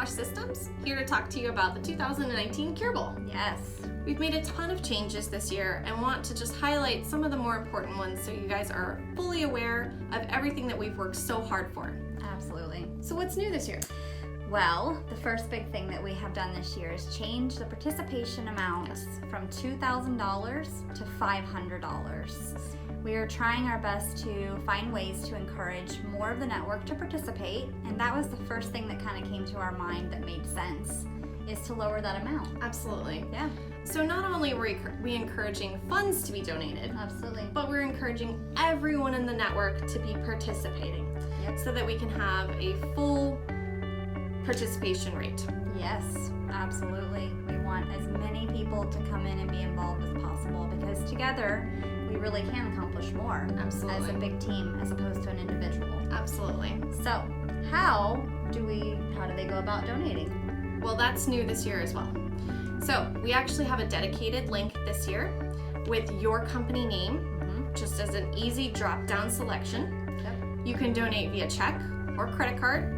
SoftWash Systems, here to talk to you about the 2019 Cure Bowl. Yes. We've made a ton of changes this year and want to just highlight some of the more important ones so you guys are fully aware of everything that we've worked so hard for. Absolutely. So what's new this year? Well, the first big thing that we have done this year is change the participation amount from $2,000 to $500. We are trying our best to find ways to encourage more of the network to participate, and that was the first thing that kind of came to our mind that made sense, is to lower that amount. Absolutely. Yeah. So not only were we encouraging funds to be donated, Absolutely. but we're encouraging everyone in the network to be participating. Yep. So that we can have a full participation rate. Yes, absolutely. We want as many people to come in and be involved as possible, because together we really can accomplish more. Absolutely. As a big team as opposed to an individual. Absolutely. So, how do they go about donating? Well, that's new this year as well. So we actually have a dedicated link this year with your company name, just as an easy drop-down selection. Yep. You can donate via check or credit card.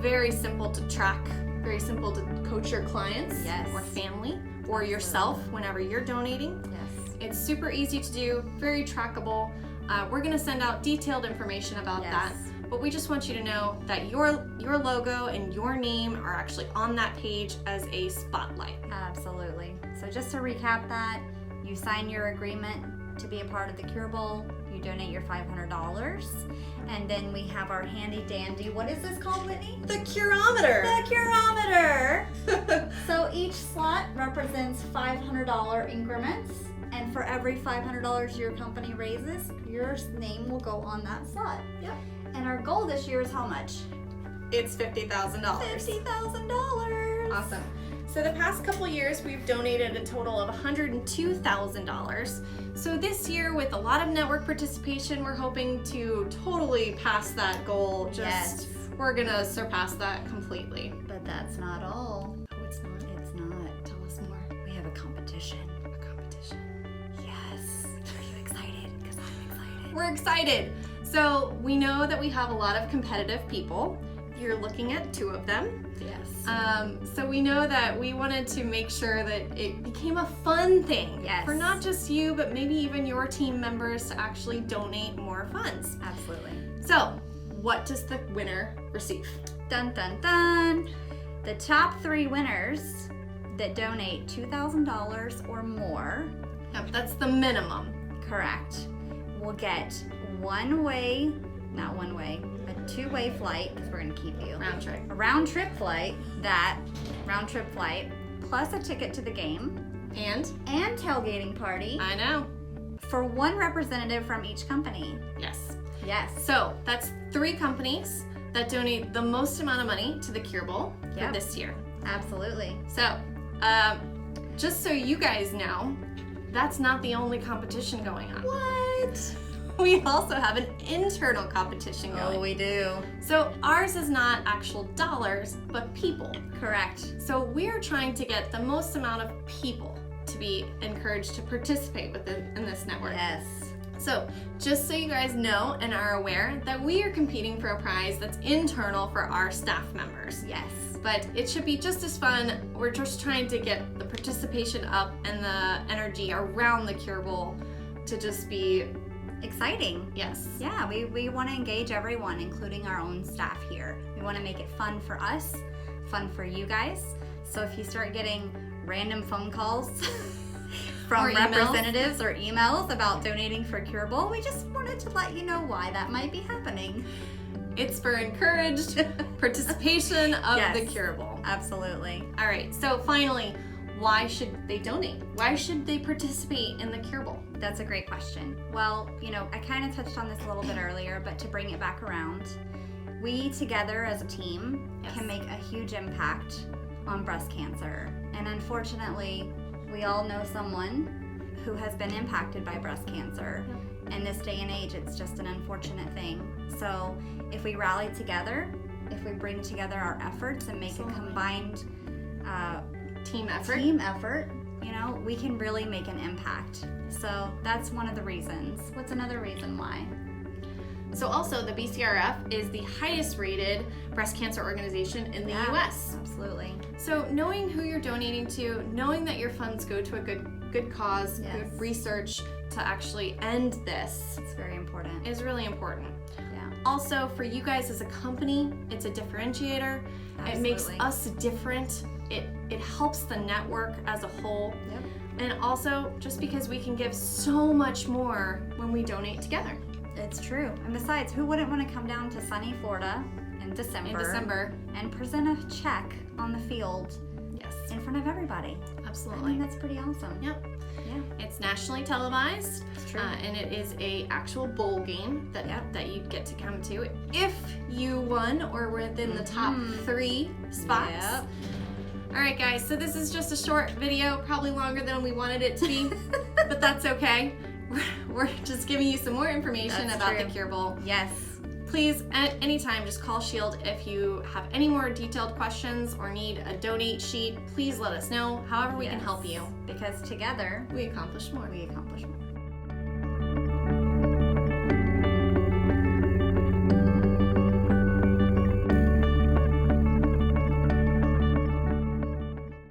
Very simple to track, very simple to coach your clients or family or yourself whenever you're donating. Yes. It's super easy to do, very trackable. We're going to send out detailed information about that, but we just want you to know that your logo and your name are actually on that page as a spotlight. Absolutely. So just to recap that, you sign your agreement to be a part of the Cure Bowl, you donate your $500, and then we have our handy dandy, what is this called, Whitney? The Curometer! The Curometer! So each slot represents $500 increments, and for every $500 your company raises, your name will go on that slot. Yep. And our goal this year is how much? It's $50,000. $50,000. Awesome. So the past couple years, we've donated a total of $102,000. So this year, with a lot of network participation, we're hoping to totally pass that goal. We're gonna surpass that completely. But that's not all. Oh, it's not? It's not. Tell us more. We have a competition. A competition. Yes. Are you excited? Because I'm excited. We're excited. So we know that we have a lot of competitive people. You're looking at two of them. Yes. So we know that we wanted to make sure that it became a fun thing for not just you, but maybe even your team members to actually donate more funds. Absolutely. So what does the winner receive? Dun dun dun! The top 3 winners that donate $2,000 or more. Yep, that's the minimum. Correct. Will get a 2-way flight, because we're going to keep you. Round trip. A round trip flight, plus a ticket to the game. And tailgating party. I know. For 1 representative from each company. Yes. Yes. So that's 3 companies that donate the most amount of money to the Cure Bowl for this year. Absolutely. So, just so you guys know, that's not the only competition going on. What? We also have an internal competition going. Oh, we do. So ours is not actual dollars, but people. Correct. So we're trying to get the most amount of people to be encouraged to participate in this network. Yes. So just so you guys know and are aware that we are competing for a prize that's internal for our staff members. Yes. But it should be just as fun. We're just trying to get the participation up and the energy around the Cure Bowl to just be exciting. Yes. Yeah, we want to engage everyone, including our own staff here. We want to make it fun for us, fun for you guys. So if you start getting random phone calls from representatives or emails about donating for Cure Bowl, we just wanted to let you know why that might be happening. It's for encouraged participation of the Cure Bowl. Absolutely. All right, so finally, why should they donate? Why should they participate in the Cure Bowl? That's a great question. Well, I kind of touched on this a little bit earlier, but to bring it back around, we together as a team can make a huge impact on breast cancer. And unfortunately, we all know someone who has been impacted by breast cancer. In this day and age, it's just an unfortunate thing. So if we rally together, if we bring together our efforts and make a combined team effort, we can really make an impact. So that's one of the reasons. What's another reason why? So also the BCRF is the highest rated breast cancer organization in the US. Absolutely. So knowing who you're donating to, knowing that your funds go to a good cause, good research to actually end this, it's very important. is really important. Yeah. Also, for you guys as a company, it's a differentiator. Absolutely. It makes us different. It helps the network as a whole. Yep. And also, just because we can give so much more when we donate together. It's true. And besides, who wouldn't want to come down to sunny Florida in December and present a check on the field in front of everybody? Absolutely. I mean, that's pretty awesome. Yep. Yeah. It's nationally televised. It's true. And it is a actual bowl game that you get to come to if you won or were within the top 3 spots. Yep. All right, guys, so this is just a short video, probably longer than we wanted it to be, but that's okay. We're just giving you some more information about the Cure Bowl. Yes. Please, at any time, just call Shield if you have any more detailed questions or need a donate sheet. Please let us know. However we can help you. Because together, we accomplish more. we accomplish more.